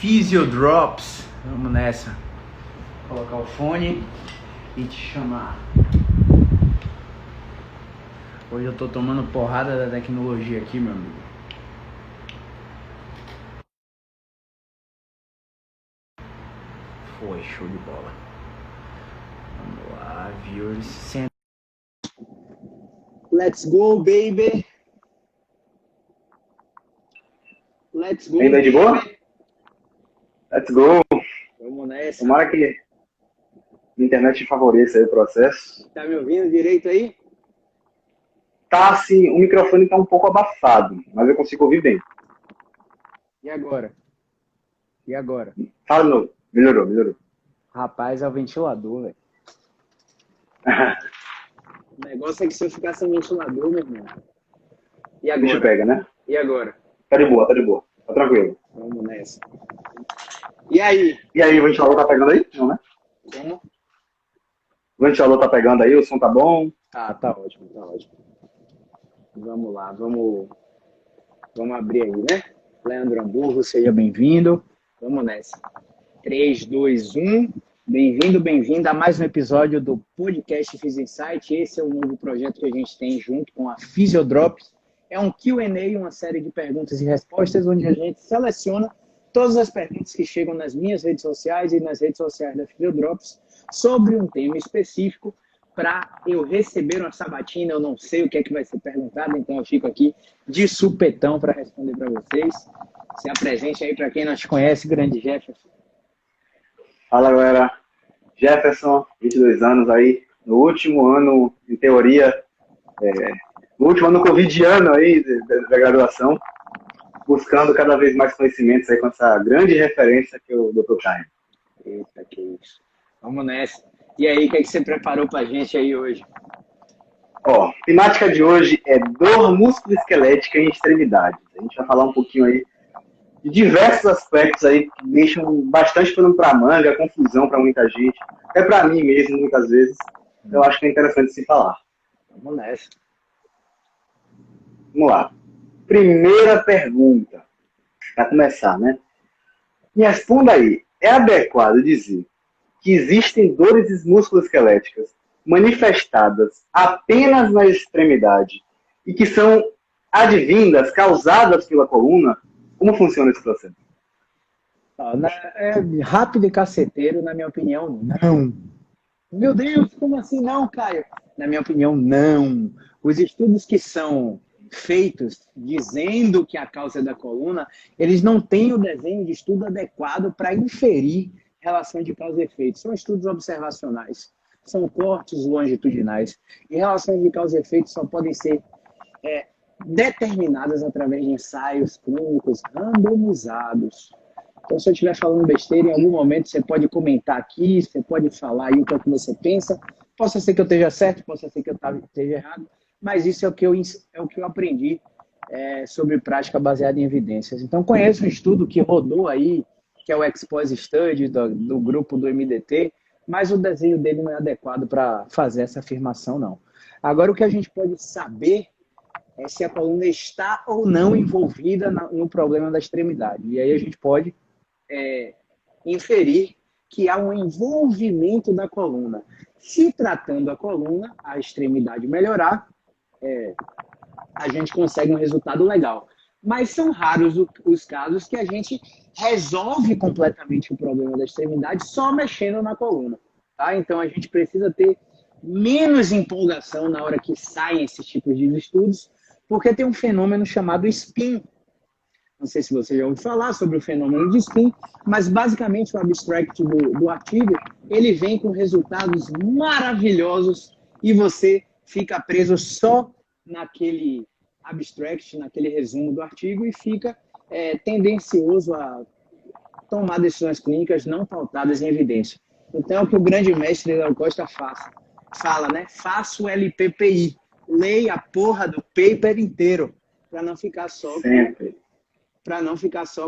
Physiodrops. Vamos nessa. Vou colocar o fone e te chamar. Hoje eu tô tomando porrada da tecnologia aqui, meu amigo. Foi, show de bola. Vamos lá, viewers. Let's go, baby. Let's go. Ainda de boa? Let's go. Vamos nessa. Tomara que a internet favoreça aí o processo. Tá me ouvindo direito aí? Tá assim, o microfone tá um pouco abafado, mas eu consigo ouvir bem. E agora? E agora? Fala de novo. Melhorou. Rapaz, é o ventilador, velho. O negócio é que se eu ficar sem ventilador, meu irmão. E agora? Bicho pega, né? E agora? Tá de boa. Tá tranquilo. Vamos nessa. E aí? E aí, o ventilador tá pegando aí? Não, né? Como? O ventilador tá pegando aí, o som tá bom? Tá ótimo. Vamos lá, vamos abrir aí, né? Leandro Hamburgo, seja bem-vindo. Vamos nessa. 3, 2, 1. Bem-vindo a mais um episódio do podcast Physio Insight. Esse é o novo projeto que a gente tem junto com a Physiodrops. É um Q&A, uma série de perguntas e respostas, onde a gente seleciona todas as perguntas que chegam nas minhas redes sociais e nas redes sociais da Physiodrops sobre um tema específico para eu receber uma sabatina. Eu não sei o que é que vai ser perguntado, então eu fico aqui de supetão para responder para vocês. Se apresente aí para quem não te conhece, grande Jefferson. Fala, galera. Jefferson, 22 anos aí, no último ano, em teoria, no último ano covidiano aí da graduação, buscando cada vez mais conhecimentos aí com essa grande referência que é o Dr. Caio. Eita, que isso. Vamos nessa. E aí, o que é que você preparou pra gente aí hoje? Ó, a temática de hoje é dor musculoesquelética em extremidades. A gente vai falar um pouquinho aí de diversos aspectos aí que deixam bastante pano para manga, confusão para muita gente. É para mim mesmo, muitas vezes. Eu acho que é interessante se falar. Vamos nessa. Vamos lá. Primeira pergunta, para começar, né? Me responda aí, é adequado dizer que existem dores musculoesqueléticas manifestadas apenas na extremidade e que são advindas, causadas pela coluna? Como funciona esse processo? Rápido e caceteiro, na minha opinião, não. Meu Deus, como assim não, Caio? Na minha opinião, não. Os estudos que são feitos dizendo que a causa é da coluna, eles não têm o desenho de estudo adequado para inferir relação de causa e efeito. São estudos observacionais, são cortes longitudinais. E relações de causa e efeito só podem ser determinadas através de ensaios clínicos randomizados. Então, se eu estiver falando besteira, em algum momento você pode comentar aqui, você pode falar aí o que é que você pensa. Possa ser que eu esteja certo, possa ser que eu esteja errado, mas isso é o que eu aprendi sobre prática baseada em evidências. Então, conheço um estudo que rodou aí, que é o Expose Study do grupo do MDT, mas o desenho dele não é adequado para fazer essa afirmação, não. Agora, o que a gente pode saber é se a coluna está ou não envolvida no problema da extremidade. E aí a gente pode inferir que há um envolvimento da coluna. Se tratando a coluna, a extremidade melhorar, a gente consegue um resultado legal. Mas são raros os casos que a gente resolve completamente o problema da extremidade só mexendo na coluna. Tá? Então a gente precisa ter menos empolgação na hora que saem esses tipos de estudos, porque tem um fenômeno chamado SPIN. Não sei se você já ouviu falar sobre o fenômeno de SPIN, mas basicamente o abstract do artigo, ele vem com resultados maravilhosos e você fica preso só naquele abstract, naquele resumo do artigo e fica tendencioso a tomar decisões clínicas não pautadas em evidência. Então é o que o grande mestre Léo Costa fala, né? Faça o LPPI, leia a porra do paper inteiro, para não ficar só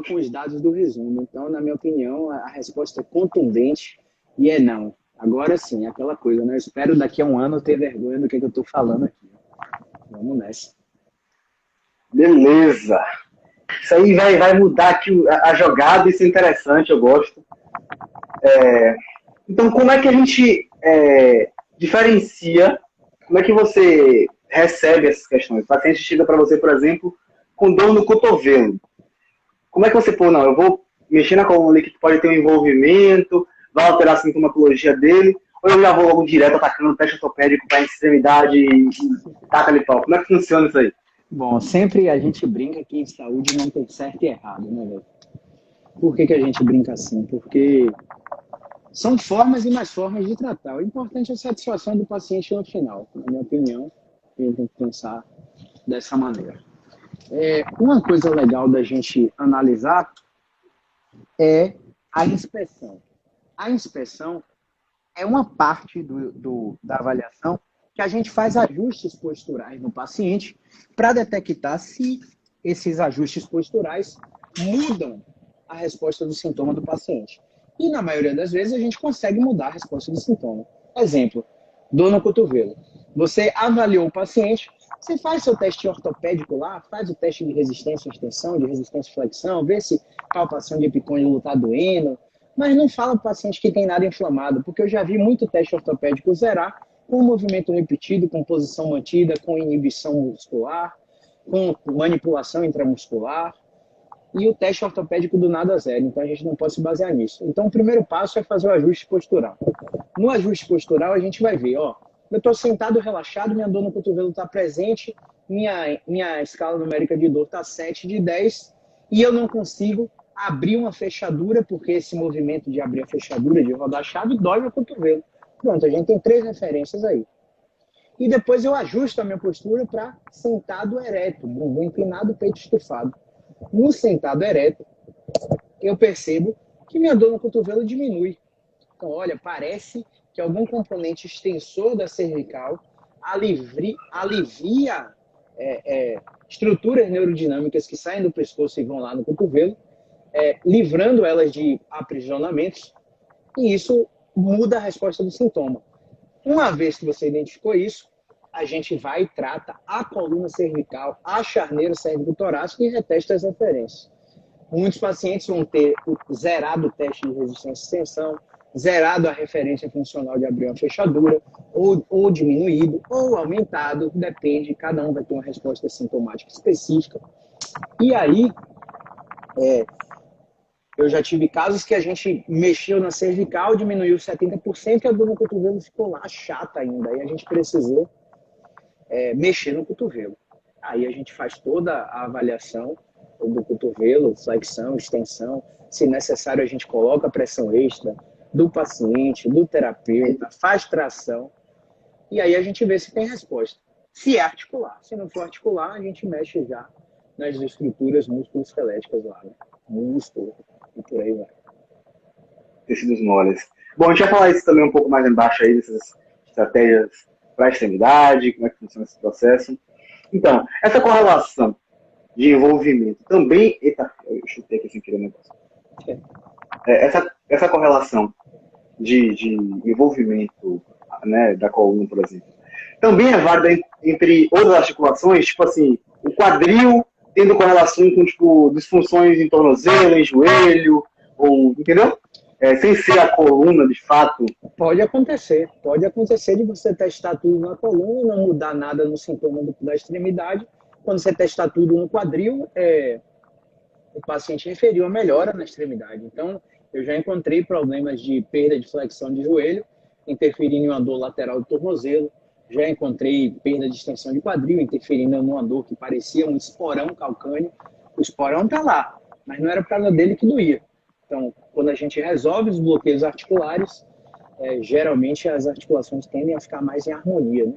com os dados do resumo. Então, na minha opinião, a resposta é contundente e é não. Agora sim, é aquela coisa, né? Eu espero daqui a um ano ter vergonha do que eu estou falando aqui. Vamos nessa. Beleza. Isso aí vai mudar aqui a jogada, isso é interessante, eu gosto. Então, como é que a gente diferencia, como é que você recebe essas questões? O paciente chega para você, por exemplo, com dor no cotovelo. Como é que você, não, eu vou mexer na coluna ali que pode ter um envolvimento, vai alterar a sintomatologia dele, ou eu já vou logo direto atacando o teste ortopédico para a extremidade e taca ali pau? Como é que funciona isso aí? Bom, sempre a gente brinca que em saúde não tem certo e errado, né, velho? Por que a gente brinca assim? Porque são formas e mais formas de tratar. O importante é a satisfação do paciente no final. Na minha opinião, a gente tem que pensar dessa maneira. Uma coisa legal da gente analisar é a inspeção. A inspeção é uma parte da avaliação que a gente faz ajustes posturais no paciente para detectar se esses ajustes posturais mudam a resposta do sintoma do paciente. E, na maioria das vezes, a gente consegue mudar a resposta do sintoma. Exemplo, dor no cotovelo. Você avaliou o paciente, você faz seu teste ortopédico lá, faz o teste de resistência à extensão, de resistência à flexão, vê se palpação de epicôndilo está doendo, mas não fala para o paciente que tem nada inflamado, porque eu já vi muito teste ortopédico zerar com movimento repetido, com posição mantida, com inibição muscular, com manipulação intramuscular, e o teste ortopédico do nada zero. Então, a gente não pode se basear nisso. Então, o primeiro passo é fazer o ajuste postural. No ajuste postural, a gente vai ver, eu estou sentado, relaxado, minha dor no cotovelo está presente, minha escala numérica de dor está 7 de 10, e eu não consigo abrir uma fechadura, porque esse movimento de abrir a fechadura, de rodar a chave, dói meu cotovelo. Pronto, a gente tem 3 referências aí. E depois eu ajusto a minha postura para sentado ereto, bumbum inclinado, peito estufado. No sentado ereto, eu percebo que minha dor no cotovelo diminui. Então, olha, parece que algum componente extensor da cervical alivia estruturas neurodinâmicas que saem do pescoço e vão lá no cotovelo, livrando elas de aprisionamentos, e isso muda a resposta do sintoma. Uma vez que você identificou isso, a gente vai e trata a coluna cervical, a charneira cérvico-torácica e retesta as referências. Muitos pacientes vão ter zerado o teste de resistência à extensão, zerado a referência funcional de abrir uma fechadura, ou diminuído, ou aumentado, depende, cada um vai ter uma resposta sintomática específica. E aí, eu já tive casos que a gente mexeu na cervical, diminuiu 70% e a dor no cotovelo ficou lá chata ainda. Aí a gente precisou mexer no cotovelo. Aí a gente faz toda a avaliação do cotovelo, flexão, extensão. Se necessário, a gente coloca pressão extra do paciente, do terapeuta, faz tração. E aí a gente vê se tem resposta. Se é articular. Se não for articular, a gente mexe já nas estruturas músculo-esqueléticas lá, né? Músculo e por aí vai. Tecidos moles. Bom, a gente vai falar isso também um pouco mais embaixo aí, dessas estratégias para a extremidade, como é que funciona esse processo. Então, essa correlação de envolvimento também... Eita, eu chutei aqui sem querer o negócio. Essa correlação de envolvimento, né, da coluna, por exemplo, também é válida entre outras articulações, tipo assim, o quadril tendo correlação com, tipo, disfunções em tornozelo, em joelho, ou, entendeu? Sem ser a coluna, de fato. Pode acontecer de você testar tudo na coluna e não mudar nada no sintoma da extremidade. Quando você testar tudo no quadril, o paciente referiu a melhora na extremidade. Então, eu já encontrei problemas de perda de flexão de joelho, interferindo em uma dor lateral do tornozelo. Já encontrei perda de extensão de quadril, interferindo numa dor que parecia um esporão calcâneo. O esporão está lá, mas não era por causa dele que doía. Então, quando a gente resolve os bloqueios articulares, geralmente as articulações tendem a ficar mais em harmonia, né?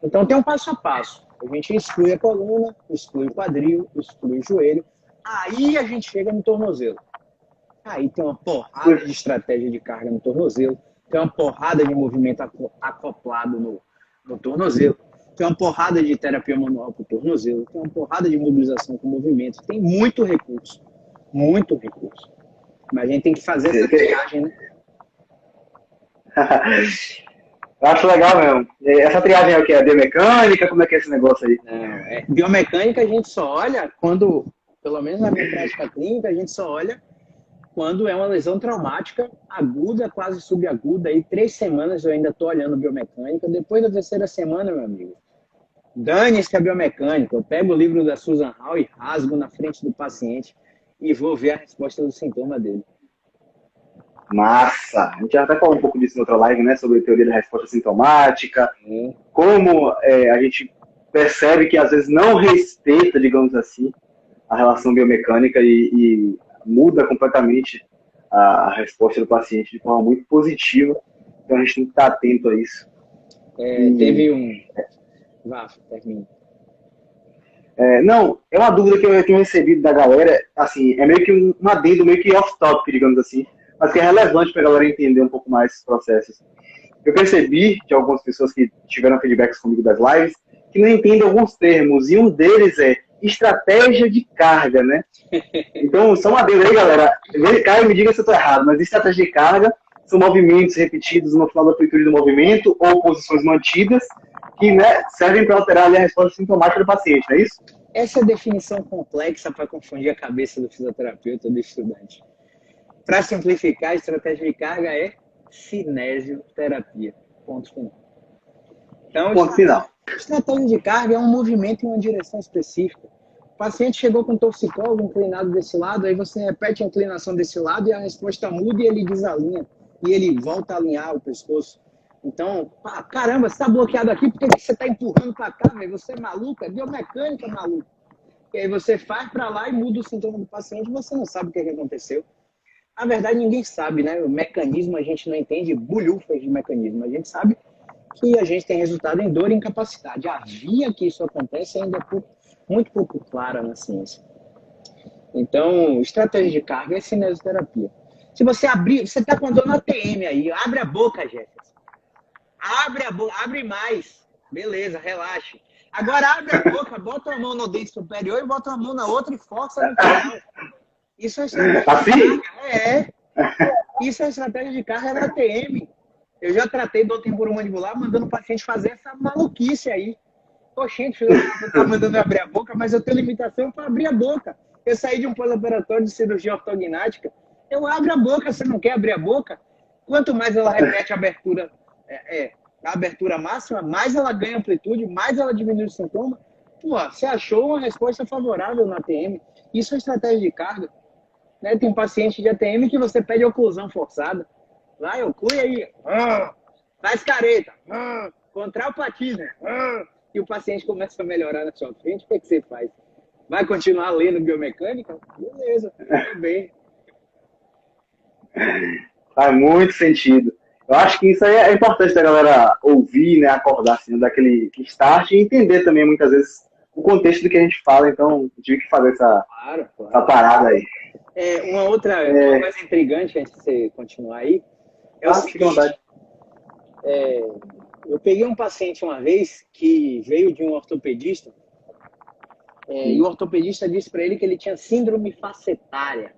Então, tem um passo a passo. A gente exclui a coluna, exclui o quadril, exclui o joelho. Aí a gente chega no tornozelo. Aí tem uma porrada de estratégia de carga no tornozelo, tem uma porrada de movimento acoplado no tornozelo, tem uma porrada de terapia manual para o tornozelo, tem uma porrada de mobilização com movimento, tem muito recurso. Muito recurso. Mas a gente tem que fazer essa triagem, né? Eu acho legal mesmo. Essa triagem é o que? É biomecânica? Como é que é esse negócio aí? Biomecânica a gente só olha quando Pelo menos na minha prática clínica, a gente só olha quando é uma lesão traumática, aguda, quase subaguda. Aí 3 semanas eu ainda estou olhando biomecânica. Depois da terceira semana, meu amigo, dane-se a biomecânica. Eu pego o livro da Susan Hall e rasgo na frente do paciente e vou ver a resposta do sintoma dele. Massa! A gente já até falou um pouco disso em outra live, né? Sobre a teoria da resposta sintomática. Como a gente percebe que às vezes não respeita, digamos assim, a relação biomecânica e muda completamente a resposta do paciente de forma muito positiva. Então a gente tem que estar atento a isso. Teve um... Vá, termina. Não, é uma dúvida que eu tenho recebido da galera, assim, é meio que um adendo, meio que off-topic, digamos assim, mas que é relevante para a galera entender um pouco mais esses processos. Eu percebi de algumas pessoas que tiveram feedbacks comigo das lives que não entendem alguns termos, e um deles é estratégia de carga, né? Então, só uma adendo aí, galera. Caio, me diga se eu estou errado, mas estratégia de carga são movimentos repetidos no final da amplitude do movimento ou posições mantidas que, né, servem para alterar ali a resposta sintomática do paciente, não é isso? Essa é a definição complexa para confundir a cabeça do fisioterapeuta ou do estudante. Para simplificar, a estratégia de carga é cinesioterapia. Ponto final. Então, Ponto final. Estratégia de carga é um movimento em uma direção específica. O paciente chegou com torcicolo inclinado desse lado, aí você repete a inclinação desse lado e a resposta muda e ele desalinha. E ele volta a alinhar o pescoço. Então, caramba, você está bloqueado aqui, por que você está empurrando para cá, velho? Você é maluco? É biomecânica, maluco. E aí você faz para lá e muda o sintoma do paciente e você não sabe o que aconteceu. Na verdade, ninguém sabe, né? O mecanismo a gente não entende bulhufas de mecanismo. A gente sabe que a gente tem resultado em dor e incapacidade. A via que isso acontece ainda é muito pouco clara na ciência. Então, estratégia de carga é cinesioterapia. Se você abrir, você está com a dor na TM aí, abre a boca, Jefferson. Abre a boca, abre mais. Beleza, relaxe. Agora abre a boca, bota a mão no dente superior e bota a mão na outra e força no final. Isso é estratégia de carga. Isso é estratégia de carga na TM. Eu já tratei dor temporomandibular mandando o paciente fazer essa maluquice aí. Oxente, você tá mandando abrir a boca, mas eu tenho limitação para abrir a boca. Eu saí de um pós-operatório de cirurgia ortognática, eu abro a boca, você não quer abrir a boca? Quanto mais ela repete a abertura máxima, mais ela ganha amplitude, mais ela diminui o sintoma. Pô, você achou uma resposta favorável na ATM. Isso é estratégia de carga. Né? Tem paciente de ATM que você pede oclusão forçada. Vai, oclui aí. Faz careta. Contrai o platismo. E o paciente começa a melhorar na sua frente. O que você faz? Vai continuar lendo biomecânica? Beleza, tudo bem. Faz muito sentido. Eu acho que isso aí é importante da galera ouvir, né, acordar, assim, daquele start e entender também, muitas vezes, o contexto do que a gente fala. Então, eu tive que fazer essa parada aí. Uma coisa intrigante, antes de você continuar aí, é o seguinte, eu peguei um paciente uma vez que veio de um ortopedista e o ortopedista disse para ele que ele tinha síndrome facetária,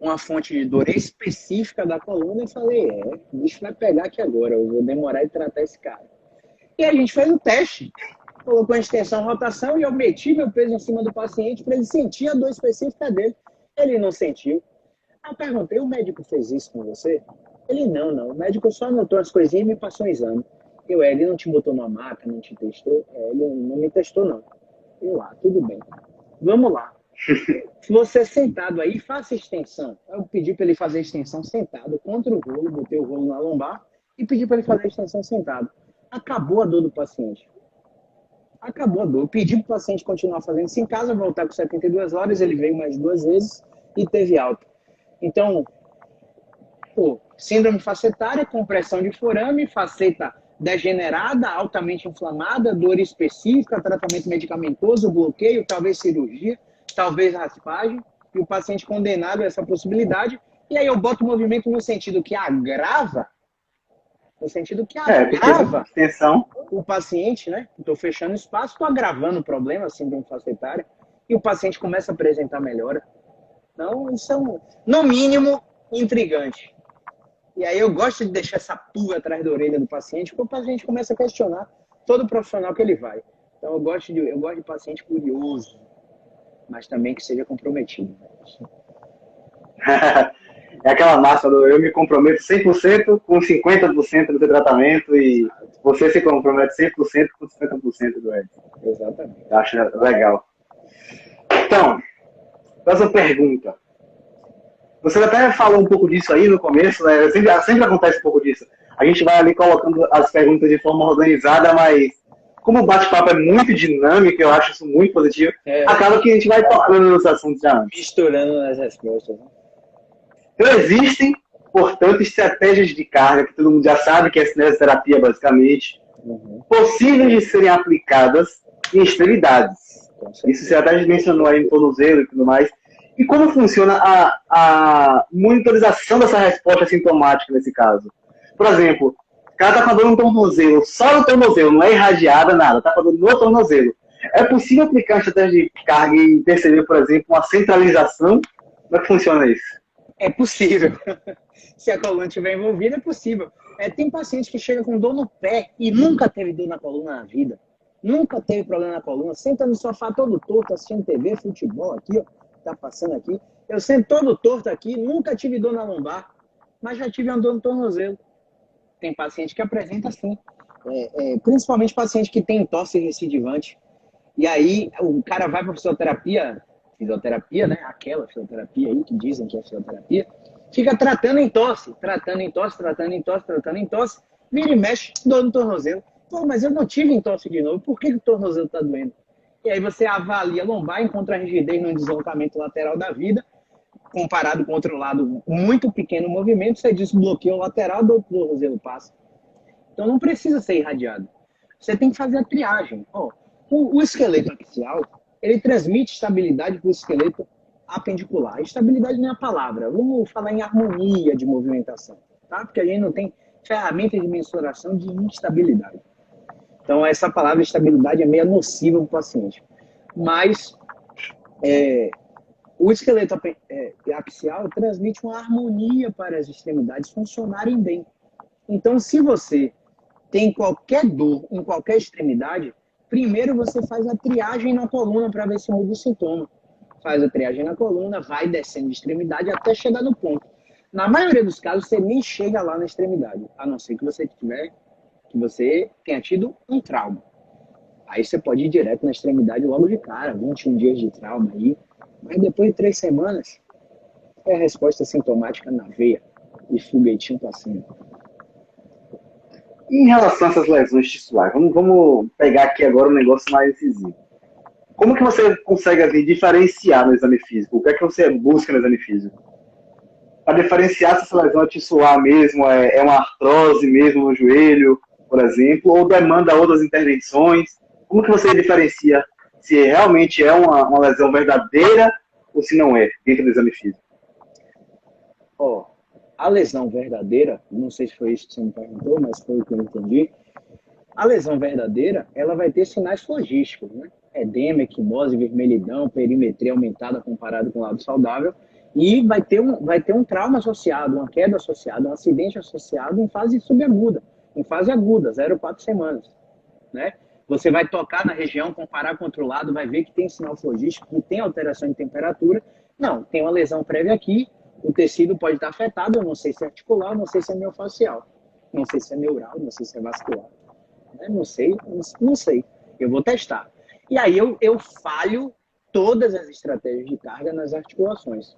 uma fonte de dor específica da coluna. Eu falei, o bicho vai pegar aqui agora, eu vou demorar em tratar esse cara. E a gente fez um teste, colocou a extensão rotação e eu meti meu peso em cima do paciente para ele sentir a dor específica dele. Ele não sentiu. Eu perguntei, o médico fez isso com você? Ele, não. O médico só anotou as coisinhas e me passou um exame. Ele não te botou numa maca, não te testou? Ele não me testou, não. Tudo bem. Vamos lá. Se você sentado aí, faça extensão. Eu pedi para ele fazer a extensão sentado contra o rolo, botei o rolo na lombar e pedi para ele fazer a extensão sentado. Acabou a dor do paciente. Acabou a dor. Eu pedi para o paciente continuar fazendo isso em casa, voltar com 72 horas, ele veio mais 2 vezes e teve alta. Então, síndrome facetária, compressão de forame, faceta degenerada, altamente inflamada, dor específica, tratamento medicamentoso, bloqueio, talvez cirurgia, talvez raspagem, e o paciente condenado a essa possibilidade. E aí eu boto o movimento no sentido que agrava, o paciente, né? Estou fechando espaço, estou agravando o problema, síndrome facetária, e o paciente começa a apresentar melhora. Então, isso é, no mínimo, intrigante. E aí eu gosto de deixar essa pulga atrás da orelha do paciente, porque o paciente começa a questionar todo profissional que ele vai. Então eu gosto de paciente curioso. mas também que seja comprometido. É aquela máxima do eu me comprometo 100% com 50% do teu tratamento e você se compromete 100% com 50% do resto. Exatamente. Eu acho legal. Então, próxima pergunta. Você até falou um pouco disso aí no começo, né? Sempre acontece um pouco disso. A gente vai ali colocando as perguntas de forma organizada, mas como o bate-papo é muito dinâmico, eu acho isso muito positivo, acaba que a gente vai tocando nos assuntos já antes. Misturando as respostas. Né? Então, existem, portanto, estratégias de carga, que todo mundo já sabe que é cinesioterapia, basicamente, possíveis de serem aplicadas em extremidades. Isso você até mencionou aí no tornozelo e tudo mais. E como funciona a monitorização dessa resposta sintomática nesse caso? Por exemplo, o cara está com a dor no tornozelo, só no tornozelo, não é irradiada, nada, está com a dor no tornozelo. É possível aplicar uma estratégia de carga e perceber, por exemplo, uma centralização? Como é que funciona isso? É possível. Se a coluna estiver envolvida, é possível. Tem paciente que chega com dor no pé e nunca teve dor na coluna na vida. Nunca teve problema na coluna. Senta no sofá todo torto, assistindo TV, futebol aqui, ó. Tá passando aqui. Eu sento todo torto aqui, nunca tive dor na lombar, mas já tive uma dor no tornozelo. Tem paciente que apresenta assim. Principalmente paciente que tem tosse recidivante. E aí o cara vai para fisioterapia, né? Aquela fisioterapia aí que dizem que é fisioterapia, fica tratando em tosse, vira e mexe, dor no tornozelo. Pô, mas eu não tive em tosse de novo, por que o tornozelo está doendo? E aí você avalia a lombar, encontra a rigidez no deslocamento lateral da vida, comparado com outro lado, muito pequeno movimento, você desbloqueia o lateral, do tornozelo passa. Então não precisa ser irradiado. Você tem que fazer a triagem. O esqueleto axial, ele transmite estabilidade para o esqueleto apendicular. Estabilidade não é a palavra. Vamos falar em harmonia de movimentação, tá? Porque a gente não tem ferramenta de mensuração de instabilidade. Então, essa palavra estabilidade é meio nociva para o paciente. Mas o esqueleto axial transmite uma harmonia para as extremidades funcionarem bem. Então, se você tem qualquer dor em qualquer extremidade, primeiro você faz a triagem na coluna para ver se muda o sintoma. Faz a triagem na coluna, vai descendo de extremidade até chegar no ponto. Na maioria dos casos, você nem chega lá na extremidade, a não ser que você tenha tido um trauma. Aí você pode ir direto na extremidade logo de cara, 21 dias de trauma aí. Mas depois de 3 semanas, é a resposta sintomática na veia e foguetinho para cima. Em relação a essas lesões tissulares, vamos pegar aqui agora um negócio mais decisivo. Como que você consegue assim, diferenciar no exame físico? O que é que você busca no exame físico? Para diferenciar se essa lesão é tissular mesmo, é uma artrose mesmo no joelho, por exemplo, ou demanda outras intervenções? Como que você diferencia se realmente é uma lesão verdadeira ou se não é, dentro do exame físico? A lesão verdadeira, não sei se foi isso que você me perguntou, mas foi o que eu entendi. A lesão verdadeira, ela vai ter sinais logísticos, né? Edema, equimose, vermelhidão, perimetria aumentada comparado com o lado saudável, e vai ter um trauma associado, uma queda associada, um acidente associado em fase subaguda, em fase aguda, 0 a 4 semanas, né? Você vai tocar na região, comparar com o outro lado, vai ver que tem sinal logístico, que tem alteração de temperatura. Não, tem uma lesão prévia aqui, o tecido pode estar afetado, eu não sei se é articular, não sei se é miofascial, não sei se é neural, não sei se é vascular. Não sei. Eu vou testar. E aí eu falho todas as estratégias de carga nas articulações.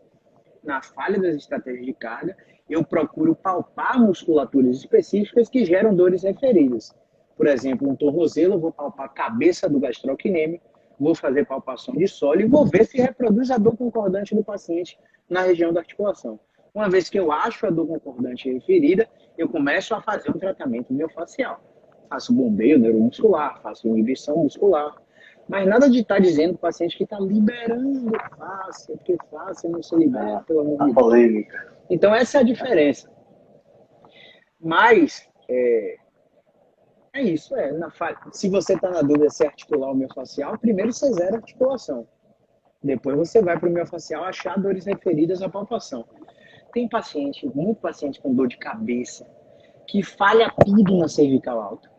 Na falha das estratégias de carga, eu procuro palpar musculaturas específicas que geram dores referidas. Por exemplo, um tornozelo, eu vou palpar a cabeça do gastrocnêmio, vou fazer palpação de solo e vou ver se reproduz a dor concordante do paciente na região da articulação. Uma vez que eu acho a dor concordante referida, eu começo a fazer um tratamento miofascial. Faço bombeio neuromuscular, faço inibição muscular, mas nada de estar dizendo para o paciente que está liberando fácil, porque fácil não se libera, pelo amor de Deus. Polêmica. Então, essa é a diferença. Mas, é isso. Se você está na dúvida se é articular ou miofascial, primeiro você zera a articulação. Depois você vai para o miofascial achar dores referidas à palpação. Tem muito paciente com dor de cabeça, que falha tudo na cervical alta.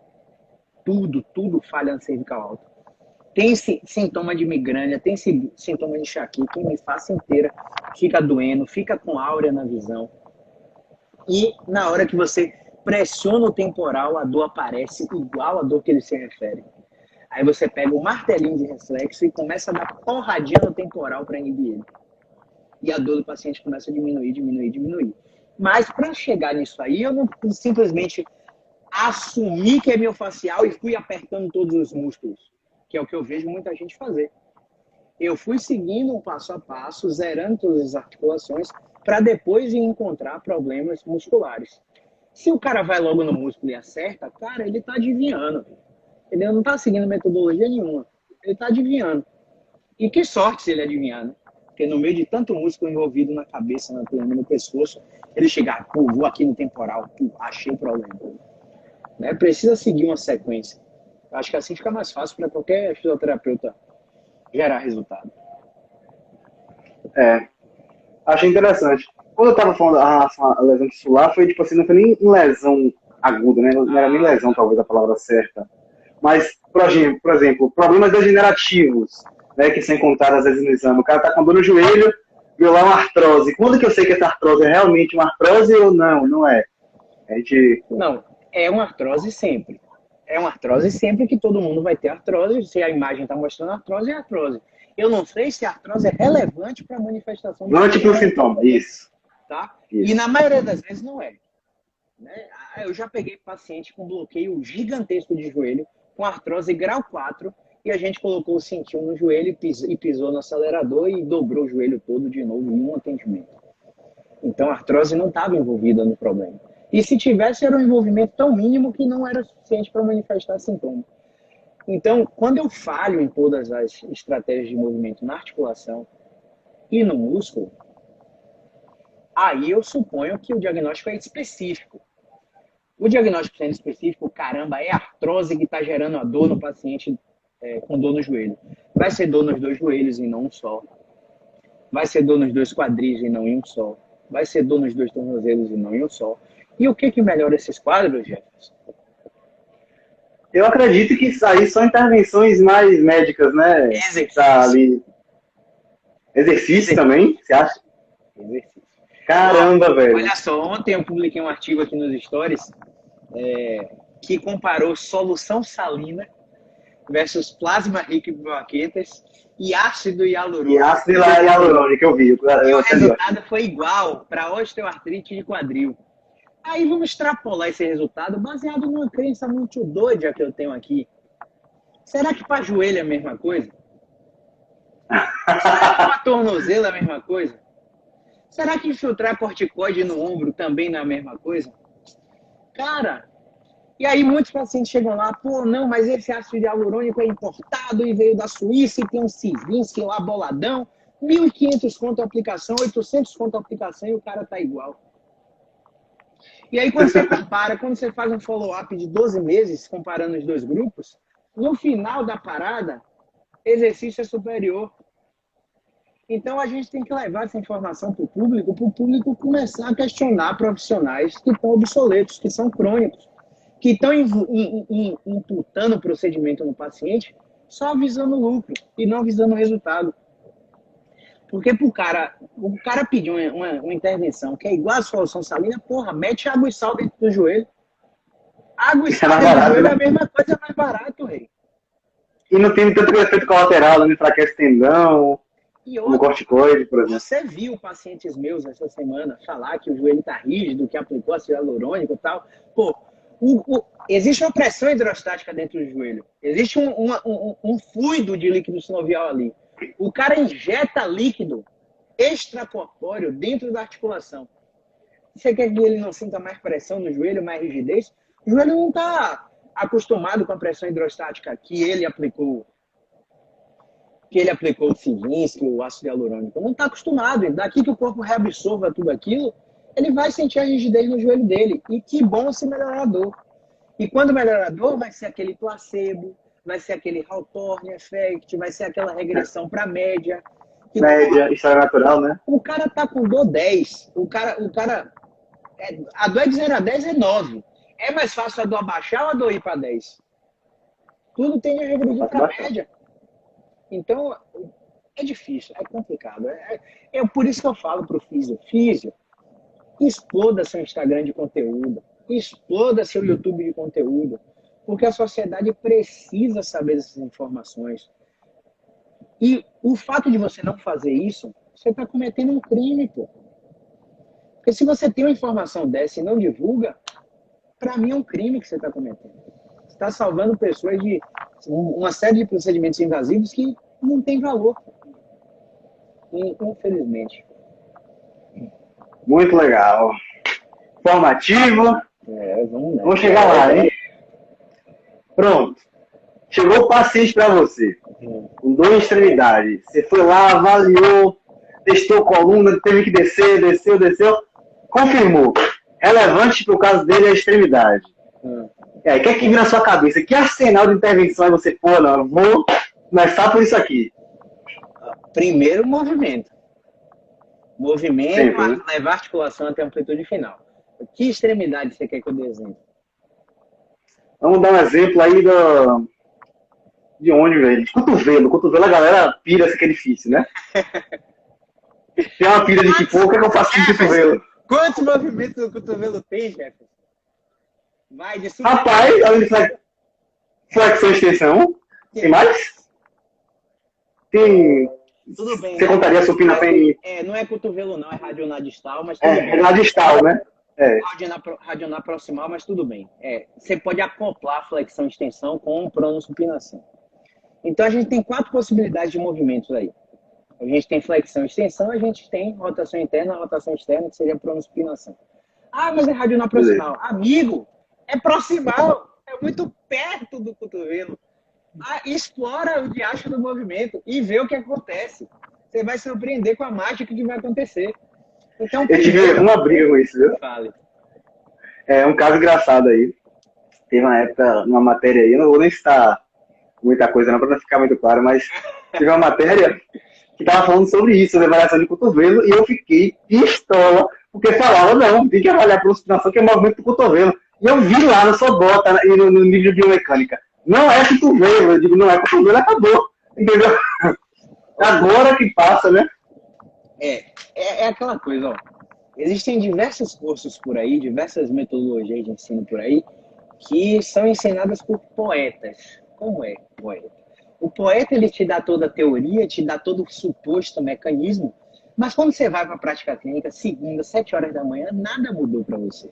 Tudo falha na cervical alta. tem sintoma de migrânia, tem sintoma de enxaqueca, a face inteira fica doendo, fica com áurea na visão. E na hora que você pressiona o temporal, a dor aparece igual a dor que ele se refere. Aí você pega o martelinho de reflexo e começa a dar porradinha no temporal para inibir ele. E a dor do paciente começa a diminuir. Mas para chegar nisso aí, eu não simplesmente assumi que é miofascial e fui apertando todos os músculos, que é o que eu vejo muita gente fazer. Eu fui seguindo um passo a passo, zerando todas as articulações, para depois encontrar problemas musculares. Se o cara vai logo no músculo e acerta, cara, ele está adivinhando. Ele não está seguindo metodologia nenhuma. Ele está adivinhando. E que sorte se ele adivinhar, né? Porque no meio de tanto músculo envolvido na cabeça, na perna, no pescoço, ele chegar, pô, vou aqui no temporal, pô, achei o problema. Né? Precisa seguir uma sequência. Acho que assim fica mais fácil para qualquer fisioterapeuta gerar resultado. Achei interessante. Quando eu estava falando a lesão tissular, foi tipo assim, não foi nem lesão aguda, né? Não era nem lesão, talvez a palavra certa. Mas, por exemplo, problemas degenerativos, né, que são encontrados às vezes no exame. O cara está com dor no joelho, viu lá uma artrose. Quando que eu sei que essa artrose é realmente uma artrose ou não? Não é. Não, é uma artrose sempre. É uma artrose sempre que todo mundo vai ter artrose. Se a imagem está mostrando artrose, é artrose. Eu não sei se a artrose é relevante para a manifestação. Não é tipo um sintoma, isso. Tá? Isso. E na maioria das vezes não é. Né? Eu já peguei paciente com bloqueio gigantesco de joelho, com artrose grau 4, e a gente colocou o cintinho no joelho e pisou no acelerador e dobrou o joelho todo de novo em um atendimento. Então a artrose não estava envolvida no problema. E se tivesse, era um envolvimento tão mínimo que não era suficiente para manifestar sintoma. Então, quando eu falho em todas as estratégias de movimento na articulação e no músculo, aí eu suponho que o diagnóstico é específico. O diagnóstico sendo específico, caramba, é a artrose que está gerando a dor no paciente com dor no joelho. Vai ser dor nos 2 joelhos e não um só. Vai ser dor nos 2 quadris e não em um só. Vai ser dor nos 2 tornozelos e não em um só. E o que melhora esses quadros, Jefferson? Eu acredito que isso aí são intervenções mais médicas, né? Exercício. Tá ali. Exercício também, você acha? Exercício. Caramba, velho. Olha só, ontem eu publiquei um artigo aqui nos stories que comparou solução salina versus plasma rico em plaquetas e ácido hialurônico. E ácido hialurônico, eu vi. E o resultado foi igual para osteoartrite de quadril. Aí vamos extrapolar esse resultado baseado numa crença muito doida que eu tenho aqui. Será que para joelho é a mesma coisa? Será que para tornozelo é a mesma coisa? Será que infiltrar corticoide no ombro também não é a mesma coisa? Cara, e aí muitos pacientes chegam lá, pô, não, mas esse ácido hialurônico é importado e veio da Suíça e tem um Civinski lá boladão, 1.500 conto a aplicação, 800 conto a aplicação e o cara tá igual. E aí quando você compara, quando você faz um follow-up de 12 meses, comparando os 2 grupos, no final da parada, exercício é superior. Então a gente tem que levar essa informação para o público começar a questionar profissionais que estão obsoletos, que são crônicos, que estão imputando o procedimento no paciente só visando lucro e não visando resultado. Porque o cara pedir uma intervenção que é igual a solução salina, porra, mete água e sal dentro do joelho. Água e sal dentro do joelho é a mesma coisa, é mais barato, rei. E não tem tanto efeito colateral, não enfraquece tendão, como corticoide, por exemplo. Você viu pacientes meus essa semana falar que o joelho está rígido, que aplicou ácido hialurônico e tal. Pô, existe uma pressão hidrostática dentro do joelho. Existe um fluido de líquido sinovial ali. O cara injeta líquido extracorpóreo dentro da articulação. Você quer que ele não sinta mais pressão no joelho, mais rigidez? O joelho não está acostumado com a pressão hidrostática que ele aplicou o Civinski, o ácido hialurônico. Não está acostumado. Daqui que o corpo reabsorva tudo aquilo, ele vai sentir a rigidez no joelho dele. E que bom se melhorar a dor. E quando melhorar a dor, vai ser aquele placebo, vai ser aquele Hawthorne Effect, vai ser aquela regressão para média. Média, isso é natural, né? O cara tá com dor 10. A dor de 0 a 10 é 9. É mais fácil a dor abaixar ou a dor ir para 10? Tudo tem a regredir para média. Então, é difícil, é complicado. É por isso que eu falo para o físio, exploda seu Instagram de conteúdo, exploda seu YouTube de conteúdo, porque a sociedade precisa saber dessas informações. E o fato de você não fazer isso, você está cometendo um crime, pô. Porque se você tem uma informação dessa e não divulga, para mim é um crime que você está cometendo. Você está salvando pessoas de uma série de procedimentos invasivos que não tem valor. Infelizmente. Muito legal. Informativo. Vamos chegar lá, hein? Pronto. Chegou o paciente para você. Com dor em extremidade. Você foi lá, avaliou, testou coluna, teve que descer, desceu. Confirmou. Relevante para o caso dele é a extremidade. E aí, o que é que vem na sua cabeça? Que arsenal de intervenção é você? Pô, não, eu vou começar por isso aqui. Primeiro, movimento. Movimento, levar a articulação até a amplitude final. Que extremidade você quer que eu dê exemplo? Vamos dar um exemplo aí de onde, velho? De cotovelo. Cotovelo, a galera pira esse que é difícil, né? Tem uma pira de que, pô, o que é que eu faço com o cotovelo? Quantos movimentos o cotovelo tem, Jefferson? Vai de super... Rapaz, além de flexão e extensão, tem mais? Tem... Tudo bem. Você contaria supina pé? Não é cotovelo não, é radionadistal, mas tudo bem. É radistal, né? Radionar proximal, mas tudo bem. Você pode acoplar flexão e extensão com pronossupinação. Então a gente tem 4 possibilidades de movimentos aí. A gente tem flexão e extensão, a gente tem rotação interna, rotação externa, que seria pronossupinação. Ah, mas é radionar proximal. Amigo, é proximal, é muito perto do cotovelo. Explora o diacho do movimento e vê o que acontece. Você vai se surpreender com a mágica que vai acontecer. Então, eu tive uma briga com isso, viu? Fale. É um caso engraçado aí. Teve uma época, uma matéria aí, eu não vou nem citar muita coisa não, para não ficar muito claro, mas teve uma matéria que estava falando sobre isso, sobre avaliação de cotovelo, e eu fiquei pistola, porque falava, não, tem que avaliar a proxinação, que é o movimento do cotovelo. E eu vi lá na sua bota, no nível de biomecânica, não é cotovelo, eu digo, não é cotovelo, acabou, entendeu? Agora que passa, né? É aquela coisa, ó. Existem diversos cursos por aí, diversas metodologias de ensino por aí, que são ensinadas por poetas. Como é poeta? O poeta, ele te dá toda a teoria, te dá todo o suposto mecanismo, mas quando você vai para a prática clínica, segunda, 7 horas da manhã, nada mudou para você.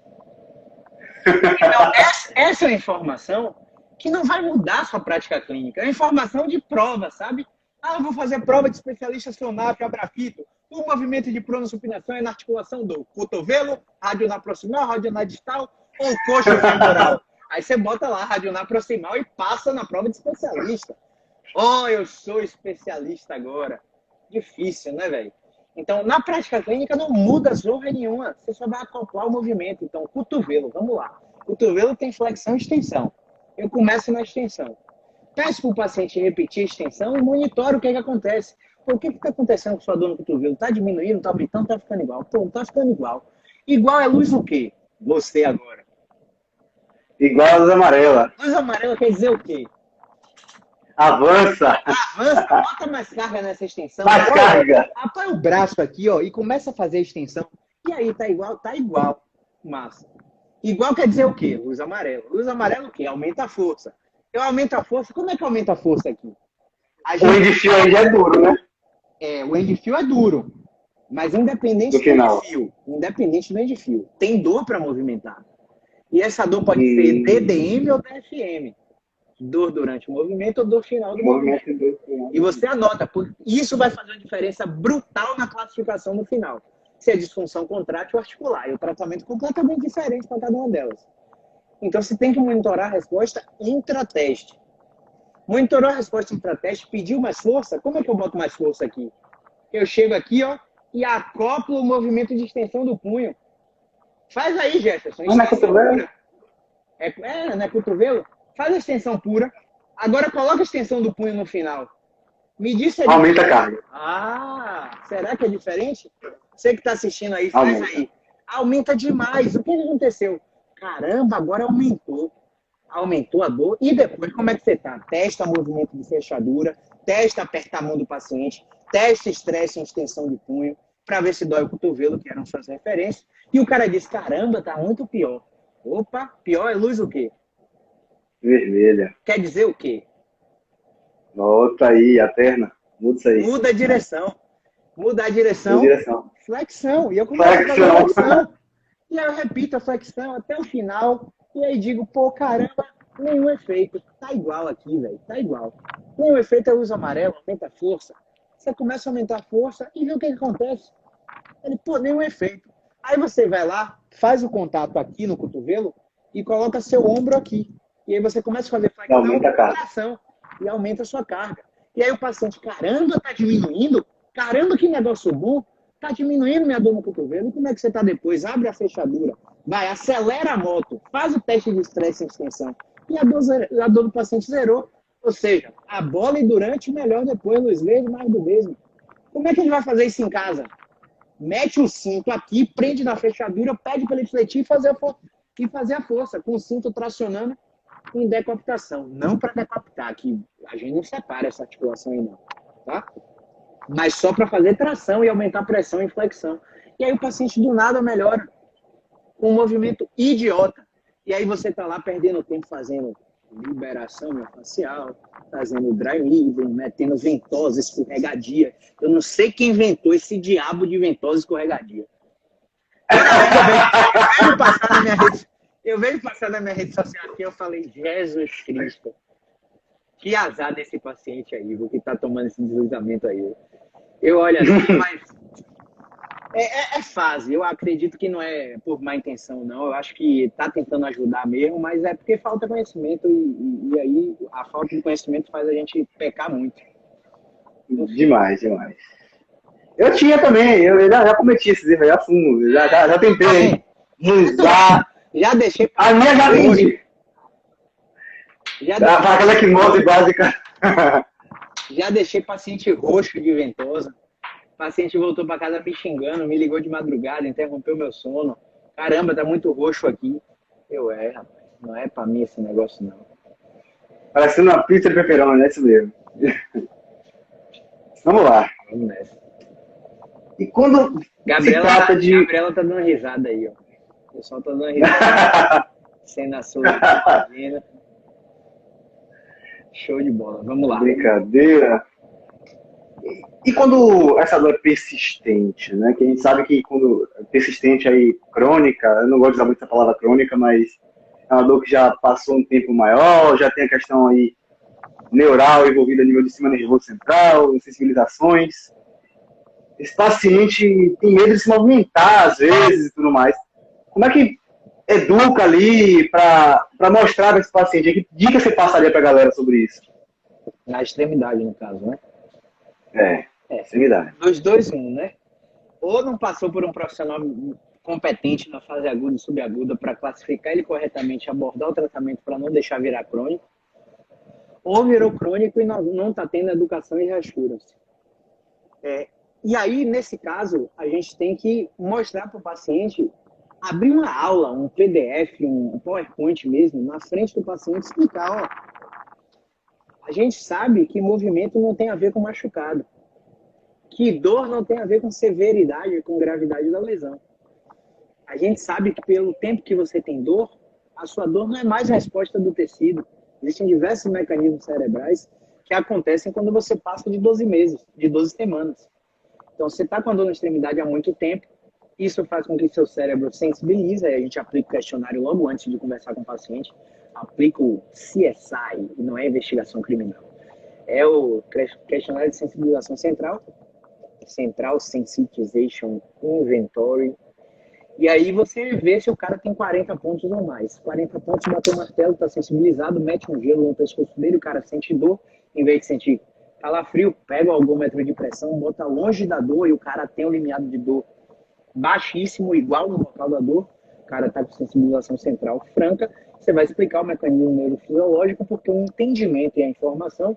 Então, essa é a informação que não vai mudar a sua prática clínica. É uma informação de prova, sabe? Eu vou fazer prova de especialista SONAP, abrafito. O movimento de pronossupinação é na articulação do cotovelo, radionar proximal, radionar distal ou coxa femoral. Aí você bota lá radionar proximal e passa na prova de especialista. Eu sou especialista agora. Difícil, né, velho? Então, na prática clínica não muda zorra nenhuma. Você só vai acoplar o movimento. Então, cotovelo, vamos lá. Cotovelo tem flexão e extensão. Eu começo na extensão. Peço para o paciente repetir a extensão e monitoro o que acontece. O que está acontecendo com sua dor no cotovelo? Está diminuindo, está aumentando, está ficando igual? Pô, não está ficando igual. Igual é luz o quê? Você agora. Igual a luz amarela. Luz amarela quer dizer o quê? Avança. Avança, bota mais carga nessa extensão. Mais carga. Apoia o braço aqui, ó, e começa a fazer a extensão. E aí, tá igual? Tá igual. Massa. Igual quer dizer o quê? Luz amarela. Luz amarela o quê? Aumenta a força. Eu aumento a força. Como é que aumenta a força aqui? O endfio aí já é duro, né? O endfio é duro. Mas independente do endfio, tem dor para movimentar. E essa dor pode ser DDM ou DFM. Dor durante o movimento ou dor final do movimento. E você anota, porque isso vai fazer uma diferença brutal na classificação no final. Se é disfunção contrátil ou articular. E o tratamento é completamente diferente para cada uma delas. Então você tem que monitorar a resposta intrateste. Monitorou a resposta intrateste, pediu mais força. Como é que eu boto mais força aqui? Eu chego aqui, ó, e acoplo o movimento de extensão do punho. Faz aí, Jefferson. Não é cotovelo? Não é cotovelo? Faz a extensão pura. Agora coloca a extensão do punho no final. Me diz se é aumenta a carga. Será que é diferente? Você que está assistindo aí, faz aí. Aumenta demais. O que aconteceu? Caramba, agora aumentou. aumentou a dor, e depois como é que você está? Testa movimento de fechadura, testa apertar a mão do paciente, testa estresse em extensão de punho, para ver se dói o cotovelo, que eram suas referências, e o cara diz, caramba, tá muito pior. Opa, pior é luz o quê? Vermelha. Quer dizer o quê? Volta aí, a perna. Muda isso aí. Muda a direção. Muda a Muda direção, direção. flexão. E eu começo a fazer Flexão. flexão. E aí eu repito a flexão até o final. E aí digo, pô, caramba, nenhum efeito. Tá igual aqui, velho. Tá igual. Nenhum efeito é uso amarelo, aumenta a força. Você começa a aumentar a força e vê o que acontece. Ele, pô, nenhum efeito. Aí você vai lá, faz o contato aqui no cotovelo e coloca seu ombro aqui. E aí você começa a fazer flexão, Aumenta a carga. tração, e aumenta a sua carga. E aí o paciente, caramba, tá diminuindo? Caramba, que negócio bom! Tá diminuindo minha dor no cotovelo. E como é que você tá depois? Abre a fechadura, vai, acelera a moto, faz o teste de estresse em extensão. E a dor do paciente zerou. Ou seja, a bola e durante, melhor depois, luz verde, mais do mesmo. Como é que a gente vai fazer isso em casa? Mete o cinto aqui, prende na fechadura, pede para ele fletir e fazer a força, com o cinto tracionando em decapitação. Não para decapitar, que a gente não separa essa articulação aí não, tá? Mas só para fazer tração e aumentar a pressão e flexão. E aí o paciente do nada melhora com um movimento idiota. E aí você tá lá perdendo tempo fazendo liberação miofascial, fazendo dry needling, metendo ventosa, escorregadia. Eu não sei quem inventou esse diabo de ventosa escorregadia. Eu vejo passar na minha rede social aqui, eu falei, Jesus Cristo, que azar desse paciente aí, que tá tomando esse deslizamento aí. Eu olho assim, mas é fase. Eu acredito que não é por má intenção, não. Eu acho que tá tentando ajudar mesmo, mas é porque falta conhecimento e aí a falta de conhecimento faz a gente pecar muito. Demais, demais. Eu tinha também, eu já cometi esses erros, já fumo, já tentei usar. Já deixei. A minha já vendi. Aquela quimose básica. Já deixei paciente roxo de ventosa. O paciente voltou para casa me xingando, me ligou de madrugada, interrompeu meu sono. Caramba, tá muito roxo aqui. Rapaz, não é para mim esse negócio, não. Parecendo uma pizza de pepperoni, é isso mesmo. Vamos lá. Vamos nessa. E quando Gabriela tá dando risada aí, ó. O pessoal tá dando risada. Sendo a sua. Show de bola. Vamos lá. Brincadeira. E quando essa dor é persistente, né? Que a gente sabe que quando é persistente aí, crônica, eu não gosto de usar muito essa palavra crônica, mas é uma dor que já passou um tempo maior, já tem a questão aí neural envolvida a nível de sistema nervoso central, sensibilizações. Esse paciente tem medo de se movimentar às vezes e tudo mais. Como é que educa ali para mostrar para esse paciente? Que dica você passaria para a galera sobre isso? Na extremidade, no caso, né? Extremidade. Dos dois, né? Ou não passou por um profissional competente na fase aguda e subaguda para classificar ele corretamente, abordar o tratamento para não deixar virar crônico, ou virou crônico e não está tendo educação e reassurance. E aí, nesse caso, a gente tem que mostrar para o paciente, abrir uma aula, um PDF, um PowerPoint mesmo, na frente do paciente, explicar, ó, a gente sabe que movimento não tem a ver com machucado, que dor não tem a ver com severidade, com gravidade da lesão. A gente sabe que pelo tempo que você tem dor, a sua dor não é mais resposta do tecido. Existem diversos mecanismos cerebrais que acontecem quando você passa de 12 meses, de 12 semanas. Então, você está com a dor na extremidade há muito tempo, isso faz com que seu cérebro sensibilize, aí a gente aplica o questionário logo antes de conversar com o paciente, aplica o CSI, e não é investigação criminal. É o questionário de sensibilização central, Central Sensitization Inventory, e aí você vê se o cara tem 40 pontos ou mais. 40 pontos, bateu o martelo, está sensibilizado, mete um gelo no pescoço dele, o cara sente dor, em vez de sentir calafrio, pega o algômetro de pressão, bota longe da dor e o cara tem um limiar de dor baixíssimo, igual no local da dor, o cara está com sensibilização central franca, você vai explicar o mecanismo neurofisiológico, porque o entendimento e a informação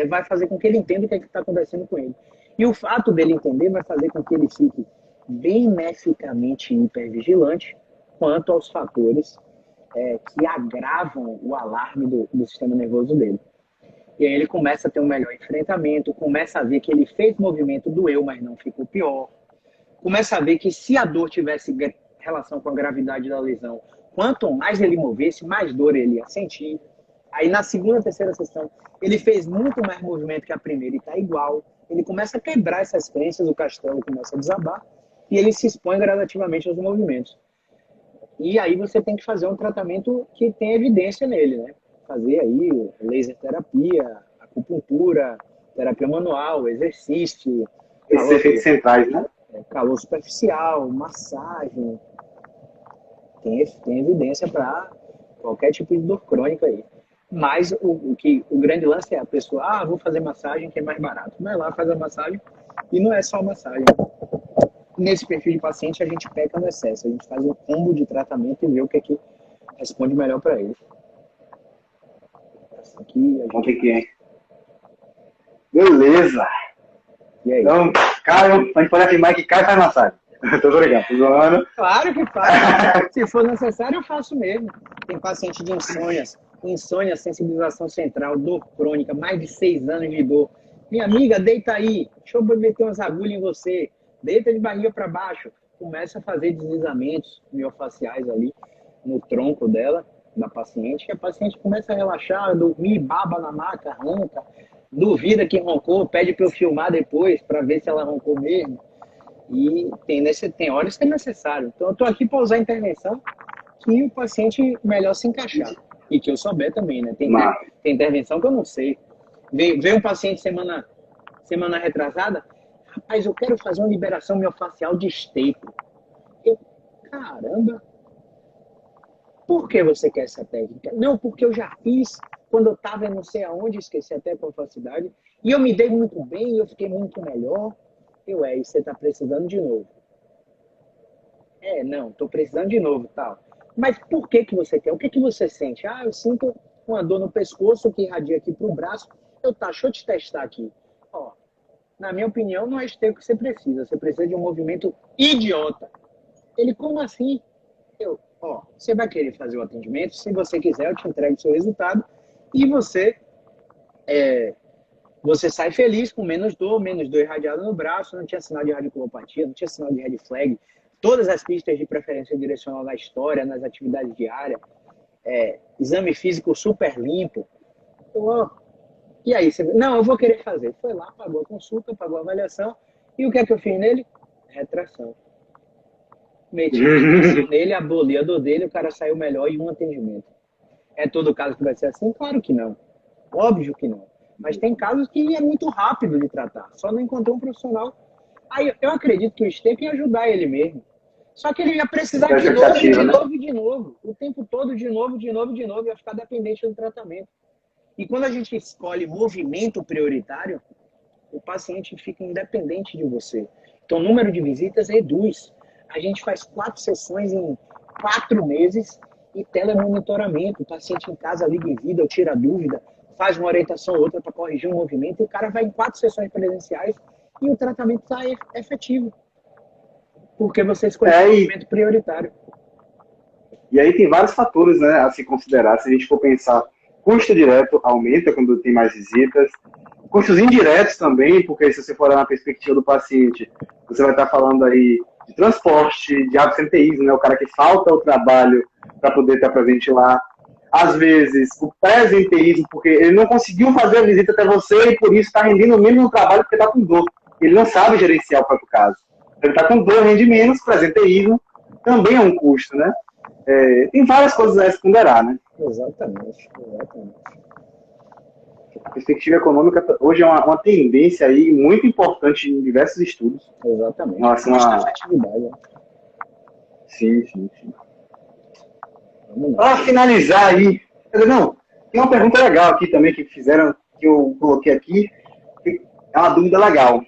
vai fazer com que ele entenda o que está acontecendo com ele. E o fato dele entender vai fazer com que ele fique beneficamente hipervigilante quanto aos fatores que agravam o alarme do sistema nervoso dele. E aí ele começa a ter um melhor enfrentamento, começa a ver que ele fez movimento, doeu, mas não ficou pior. Começa a ver que se a dor tivesse relação com a gravidade da lesão, quanto mais ele movesse, mais dor ele ia sentir. Aí na segunda, terceira sessão, ele fez muito mais movimento que a primeira e está igual. Ele começa a quebrar essas crenças, o castelo começa a desabar e ele se expõe gradativamente aos movimentos. E aí você tem que fazer um tratamento que tem evidência nele, né? Fazer aí laser terapia, acupuntura, terapia manual, exercício. Esses efeitos centrais, né? Calor superficial, massagem. Tem evidência para qualquer tipo de dor crônica aí. Mas o grande lance é a pessoa, vou fazer massagem que é mais barato. Vai lá, faz a massagem e não é só massagem. Nesse perfil de paciente a gente peca no excesso. A gente faz um combo de tratamento e vê o que é que responde melhor para ele. Aqui a gente... Beleza. E aí? Então, Caio, a gente pode afirmar que Caio faz massagem. Tô brincando, tô zoando. Claro que faz. Se for necessário, eu faço mesmo. Tem paciente de insônia, sensibilização central, dor crônica, mais de 6 anos de dor. Minha amiga, deita aí. Deixa eu meter umas agulhas em você. Deita de barriga para baixo. Começa a fazer deslizamentos miofaciais ali no tronco dela, da paciente. E a paciente começa a relaxar, dormir, baba na maca, ronca. Duvida que roncou, pede para eu filmar depois para ver se ela roncou mesmo. E tem horas que é necessário. Então, eu estou aqui para usar a intervenção que o paciente melhor se encaixar. E que eu souber também, né? Tem intervenção que eu não sei. Veio um paciente semana retrasada, rapaz, eu quero fazer uma liberação miofascial de stapler. Caramba! Por que você quer essa técnica? Não, porque eu já fiz quando eu estava não sei aonde, esqueci até com facilidade, e eu me dei muito bem, eu fiquei muito melhor. E você está precisando de novo. Não, estou precisando de novo, tal. Mas por que você quer? O que você sente? Eu sinto uma dor no pescoço que irradia aqui para o braço. Deixa eu te testar aqui. Na minha opinião, não é esteio que você precisa. Você precisa de um movimento idiota. Ele, como assim? Você vai querer fazer o atendimento. Se você quiser, eu te entrego o seu resultado. E você sai feliz com menos dor irradiada no braço, não tinha sinal de radiculopatia, não tinha sinal de red flag, todas as pistas de preferência direcional na história, nas atividades diárias, exame físico super limpo. E aí, não, eu vou querer fazer. Foi lá, pagou a consulta, pagou a avaliação, e o que é que eu fiz nele? Retração. Meti nele, aboli a dor dele, o cara saiu melhor em um atendimento. É todo caso que vai ser assim? Claro que não. Óbvio que não. Mas tem casos que é muito rápido de tratar. Só não encontrou um profissional. Aí eu acredito que o STEP ia ajudar ele mesmo. Só que ele ia precisar de novo. O tempo todo, de novo. Ia ficar dependente do tratamento. E quando a gente escolhe movimento prioritário, o paciente fica independente de você. Então o número de visitas reduz. A gente faz 4 sessões em 4 meses e telemonitoramento. O paciente em casa liga em vida, ou tira dúvida, faz uma orientação ou outra para corrigir um movimento, e o cara vai em 4 sessões presenciais e o tratamento está efetivo. Porque você escolheu um movimento prioritário. E aí tem vários fatores, né, a se considerar. Se a gente for pensar, custo direto aumenta quando tem mais visitas, custos indiretos também, porque se você for olhar na perspectiva do paciente, você vai estar falando aí de transporte, de absenteísmo, né, o cara que falta ao trabalho para poder estar presente lá. Às vezes, o presenteísmo, porque ele não conseguiu fazer a visita até você e por isso está rendendo menos no trabalho porque está com dor. Ele não sabe gerenciar o próprio caso. Ele está com dor, rende menos, presenteísmo também é um custo, né? Tem várias coisas a se ponderar, né? Exatamente. A perspectiva econômica hoje é uma tendência aí muito importante em diversos estudos. Exatamente. Em relação a... Sim. Para finalizar aí, não, tem uma pergunta legal aqui também que fizeram, que eu coloquei aqui, que é uma dúvida legal.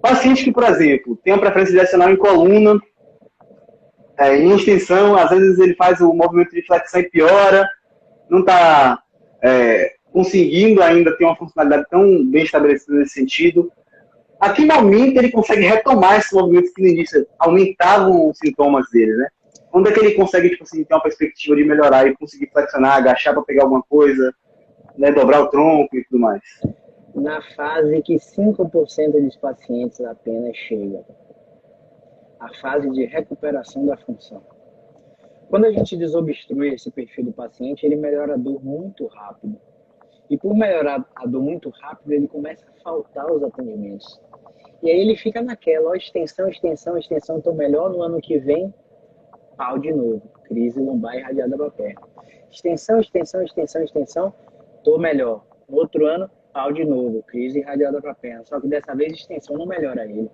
Paciente que, por exemplo, tem uma preferência direcional em coluna, em extensão, às vezes ele faz o movimento de flexão e piora, não está conseguindo ainda ter uma funcionalidade tão bem estabelecida nesse sentido. A que momento ele consegue retomar esses movimentos que no início aumentavam os sintomas dele, né? Quando é que ele consegue, tipo assim, ter uma perspectiva de melhorar e conseguir flexionar, agachar para pegar alguma coisa, né, dobrar o tronco e tudo mais? Na fase que 5% dos pacientes apenas chegam, a fase de recuperação da função. Quando a gente desobstrui esse perfil do paciente, ele melhora a dor muito rápido. E por melhorar a dor muito rápido, ele começa a faltar os atendimentos. E aí ele fica naquela, ó, extensão, extensão, extensão, tô melhor, no ano que vem, pau de novo, crise lombar irradiada para a perna. Extensão, extensão, extensão, extensão, tô melhor. No outro ano, pau de novo, crise irradiada para a perna. Só que dessa vez extensão não melhora ele.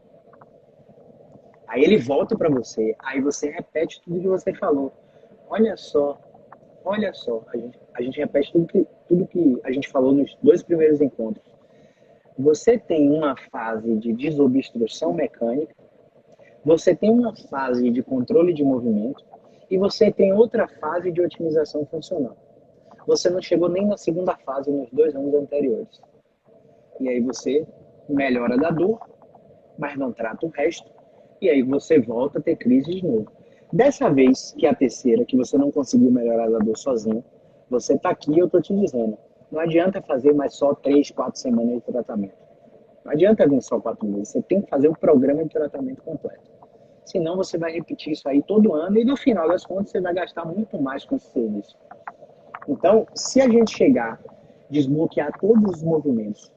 Aí ele volta para você, aí você repete tudo que você falou. Olha só, a gente repete tudo que a gente falou nos 2 primeiros encontros. Você tem uma fase de desobstrução mecânica, você tem uma fase de controle de movimento e você tem outra fase de otimização funcional. Você não chegou nem na segunda fase nos 2 anos anteriores. E aí você melhora da dor, mas não trata o resto, e aí você volta a ter crise de novo. Dessa vez, que é a terceira, que você não conseguiu melhorar da dor sozinho, você está aqui e eu estou te dizendo, não adianta fazer mais só 3, 4 semanas de tratamento. Não adianta vir só 4 meses, você tem que fazer um programa de tratamento completo. Senão você vai repetir isso aí todo ano e no final das contas você vai gastar muito mais com esse serviço. Então, se a gente chegar, desbloquear todos os movimentos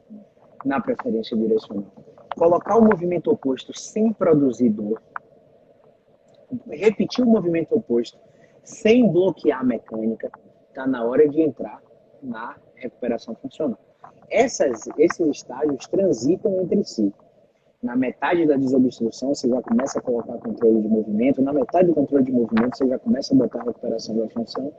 na preferência direcional, colocar o movimento oposto sem produzir dor, repetir o movimento oposto sem bloquear a mecânica, está na hora de entrar na recuperação funcional. Esses estágios transitam entre si. Na metade da desobstrução, você já começa a colocar controle de movimento. Na metade do controle de movimento, você já começa a botar a recuperação da função,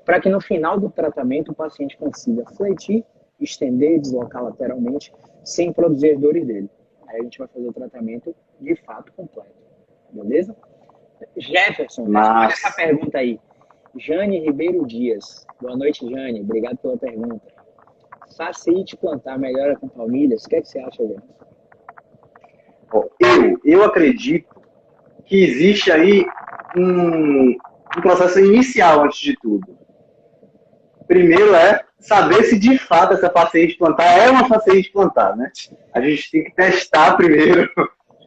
para que no final do tratamento o paciente consiga fletir, estender e deslocar lateralmente, sem produzir dores dele. Aí a gente vai fazer o tratamento de fato completo. Beleza? Jefferson, responde essa pergunta aí. Jane Ribeiro Dias. Boa noite, Jane. Obrigado pela pergunta. Fasciite plantar melhora com palmilhas? O que é que você acha, Jefferson? Eu acredito que existe aí um processo inicial antes de tudo. Primeiro é saber se de fato essa fasciite plantar é uma fasciite plantar, né? A gente tem que testar primeiro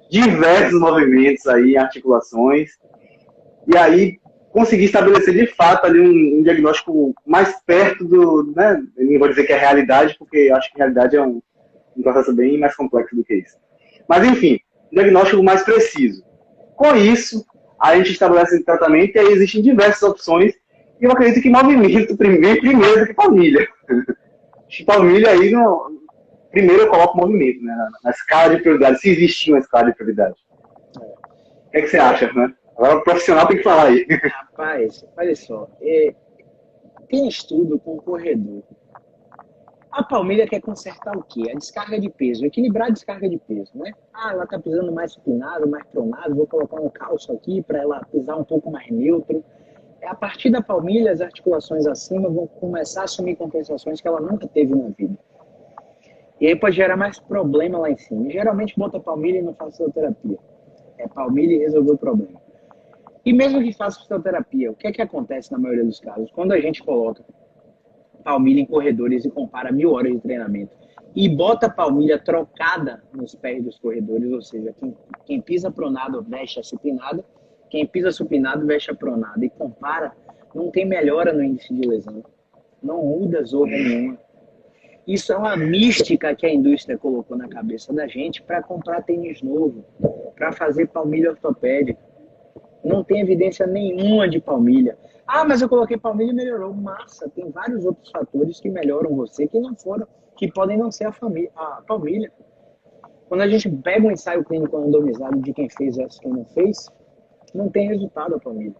diversos movimentos aí, articulações, e aí conseguir estabelecer de fato ali um diagnóstico mais perto do, né? Eu não vou dizer que é realidade, porque eu acho que a realidade é um processo bem mais complexo do que isso. Mas enfim, um diagnóstico mais preciso. Com isso, a gente estabelece o tratamento e aí existem diversas opções. E eu acredito que movimento primeiro do que palmilha. Palmilha aí, primeiro eu coloco movimento, né? Na escala de prioridade, se existir uma escala de prioridade. O que é que você acha, né? Agora o profissional tem que falar aí. Rapaz, olha só. Tem estudo com o corredor. A palmilha quer consertar o quê? A descarga de peso, equilibrar a descarga de peso, né? Ah, ela tá pisando mais supinado, mais pronado, vou colocar um calço aqui para ela pisar um pouco mais neutro. A partir da palmilha, as articulações acima vão começar a assumir compensações que ela nunca teve na vida. E aí pode gerar mais problema lá em cima. E geralmente bota palmilha e não faz fisioterapia. É palmilha e resolveu o problema. E mesmo que faça fisioterapia, o que é que acontece na maioria dos casos? Quando a gente coloca palmilha em corredores e compara 1000 horas de treinamento e bota a palmilha trocada nos pés dos corredores, ou seja, quem pisa pronado veste a supinada, quem pisa supinado veste a pronada e compara, não tem melhora no índice de lesão, não muda zorra nenhuma. Isso é uma mística que a indústria colocou na cabeça da gente para comprar tênis novo, para fazer palmilha ortopédica. Não tem evidência nenhuma de palmilha. Ah, mas eu coloquei palmilha e melhorou. Massa, tem vários outros fatores que melhoram você, que não foram, que podem não ser a palmilha. Quando a gente pega um ensaio clínico randomizado de quem fez essa e quem não fez, não tem resultado a palmilha.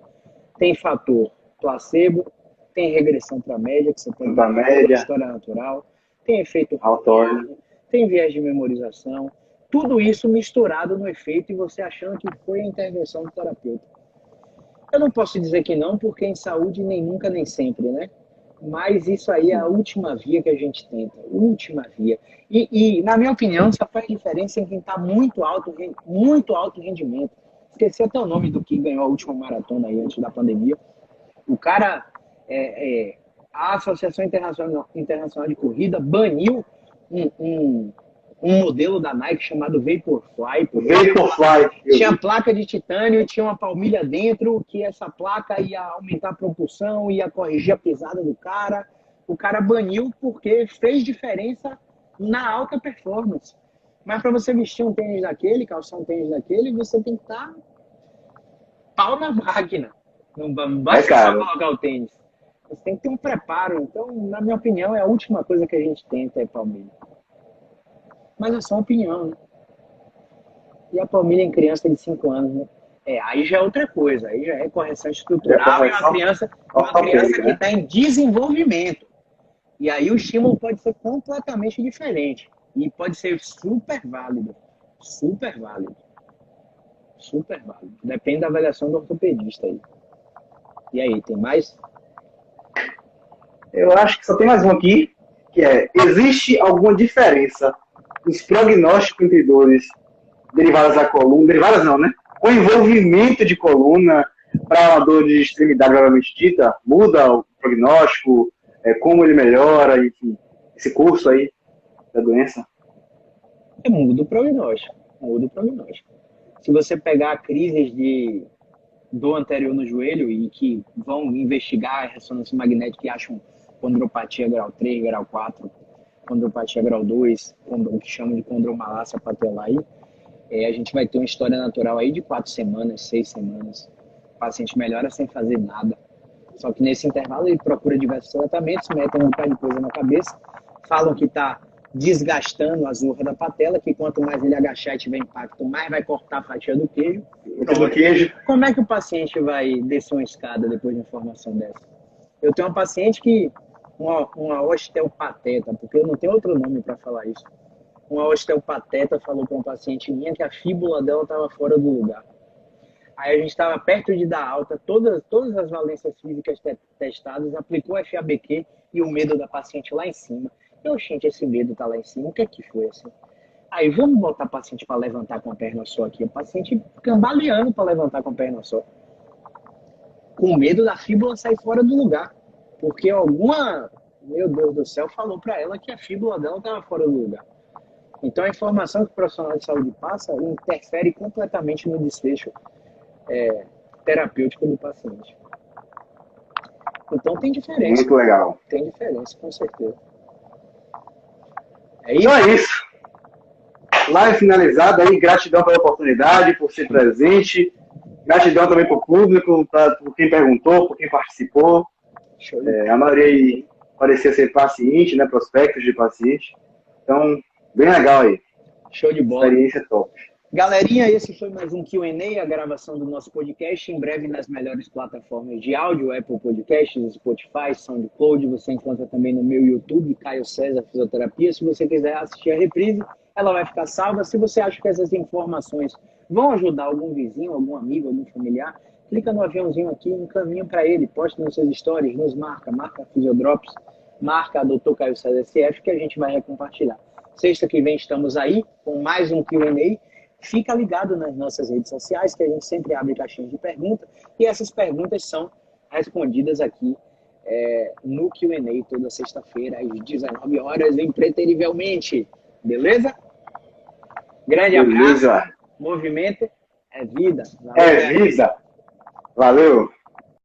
Tem fator placebo, tem regressão para a média, que você tem história natural, tem efeito Hawthorne, tem viés de memorização, tudo isso misturado no efeito e você achando que foi a intervenção do terapeuta. Eu não posso dizer que não, porque em saúde nem nunca nem sempre, né? Mas isso aí é a última via que a gente tenta, última via. E na minha opinião, só faz diferença em quem está muito alto rendimento. esqueci até o nome do que ganhou a última maratona aí antes da pandemia. O cara, a Associação Internacional de Corrida baniu um modelo da Nike chamado Vaporfly. Tinha placa de titânio e tinha uma palmilha dentro, que essa placa ia aumentar a propulsão, ia corrigir a pisada do cara. O cara baniu porque fez diferença na alta performance. Mas para você vestir um tênis daquele, calçar um tênis daquele, você tem que estar pau na máquina. Não basta só colocar o tênis. Você tem que ter um preparo. Então, na minha opinião, é a última coisa que a gente tenta é palmilha. Mas é só uma opinião, né? E a palmilha em criança de 5 anos, né? Aí já é outra coisa. Aí já é correção estrutural. É uma criança que está em desenvolvimento. E aí o estímulo pode ser completamente diferente. E pode ser super válido. Super válido. Super válido. Depende da avaliação do ortopedista aí. E aí, tem mais? Eu acho que só tem mais um aqui, que existe alguma diferença nos prognósticos entre dores derivadas da coluna, derivadas não, né? O envolvimento de coluna para uma dor de extremidade provavelmente dita, muda o prognóstico, como ele melhora, enfim, esse curso aí da doença? Muda o prognóstico. Muda o prognóstico. Se você pegar crises de dor anterior no joelho e que vão investigar a ressonância magnética e acham condropatia grau 3, grau 4, condropatia grau 2, o que chamam de condromalácia patelar aí, a gente vai ter uma história natural aí de 4 semanas, 6 semanas. O paciente melhora sem fazer nada. Só que nesse intervalo ele procura diversos tratamentos, metem um bocado de coisa na cabeça, falam que está desgastando a zorra da patela, que quanto mais ele agachar e tiver impacto, mais vai cortar a fatia do queijo. Como é que o paciente vai descer uma escada depois de uma informação dessa? Eu tenho uma paciente que, uma osteopateta, porque eu não tenho outro nome para falar isso, uma osteopateta falou para um paciente minha que a fíbula dela estava fora do lugar. Aí a gente estava perto de dar alta, todas as valências físicas testadas, aplicou FABQ e o medo da paciente lá em cima. Gente, esse medo tá lá em cima, o que é que foi assim? Aí vamos botar o paciente para levantar com a perna só aqui. O paciente cambaleando para levantar com a perna só. Com medo da fíbula sair fora do lugar. Porque meu Deus do céu, falou para ela que a fíbula dela estava fora do lugar. Então a informação que o profissional de saúde passa interfere completamente no desfecho terapêutico do paciente. Então tem diferença. Muito legal. Tem diferença, com certeza. Então é isso. Live finalizada aí. Gratidão pela oportunidade, por ser presente. Gratidão também para o público, por quem perguntou, por quem participou. A maioria aí parecia ser paciente, né? Prospectos de paciente. Então, bem legal aí. Show de bola. Experiência top. Galerinha, esse foi mais um Q&A, a gravação do nosso podcast, em breve nas melhores plataformas de áudio, Apple Podcasts, Spotify, SoundCloud, você encontra também no meu YouTube, Caio César Fisioterapia. Se você quiser assistir a reprise, ela vai ficar salva. Se você acha que essas informações vão ajudar algum vizinho, algum amigo, algum familiar, clica no aviãozinho aqui, encaminha para ele, posta nos seus stories, nos marca a Fisiodrops, marca a Dr. Caio César SF, que a gente vai recompartilhar. Sexta que vem estamos aí com mais um Q&A. Fica ligado nas nossas redes sociais, que a gente sempre abre caixinhas de perguntas, e essas perguntas são respondidas aqui no Q&A toda sexta-feira, às 19 horas, impreterivelmente. Beleza? Grande abraço. Movimento é vida. Valeu, vida. Valeu.